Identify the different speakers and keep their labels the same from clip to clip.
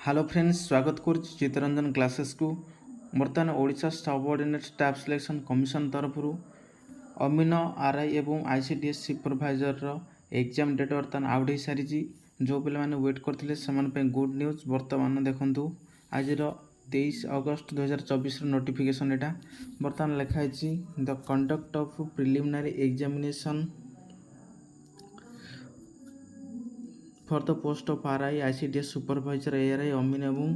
Speaker 1: Hello friends स्वागत करुच्ची Chittaranjan classes को बर्तमान Odisha subordinate staff selection commission तरफ अमीन आरआई एवं आईसीडीएस सुपरभाइजर एग्जाम डेट बर्तमान आउट हो सारी जो पे वेट करते से गुड न्यूज बर्तमान देखूँ आज 23 अगस्त 2024 नोटिफिकेशन यहाँ बर्तमान लिखाई the conduct of preliminary examination for the post of RI, ICDS supervisor, ARI, Omin एवं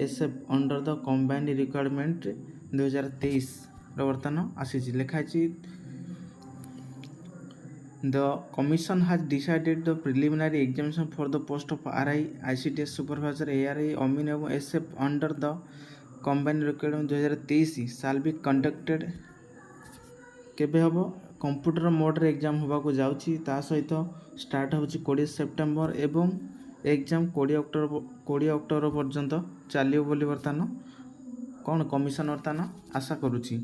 Speaker 1: SF under the combined requirement 2023 बर्तमान आसी लिखाई the commission has decided the preliminary examination for the post of RI, ICDS supervisor, ARI, Omin एवं SF under the combined requirement 2023 shall be conducted केबे हम computer मोड्रे exam होगा जाऊँगी सहित start हो 20 सेप्टेम्बर एवं एग्जाम 20 अक्टोबर पर्यंत चलो बोली बर्तमान कौन कमिशन बर्तमान आशा करुच्ची।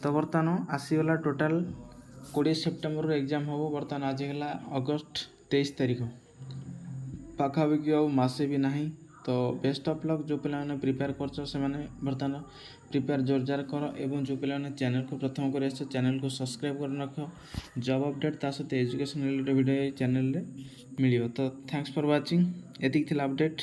Speaker 1: तो बर्तमान आसीगला टोटाल 20 सेप्टेम्बर एग्जाम हम बर्तमान आज है अगस्त 23 तारीख पाखापाखि आसे भी ना। तो बेस्ट ऑफ लक जो पे प्रिपेयर कर बर्तमान प्रिपेयर जोरजार कर एवं जो पे चैनल को प्रथम कर चैनल को सब्सक्राइब कर रख जॉब अपडेट ता सहित एजुकेशन रिलेटेड वीडियो चैनल रे मिलियो। तो थैंक्स फॉर वाचिंग एतिक थिला अपडेट।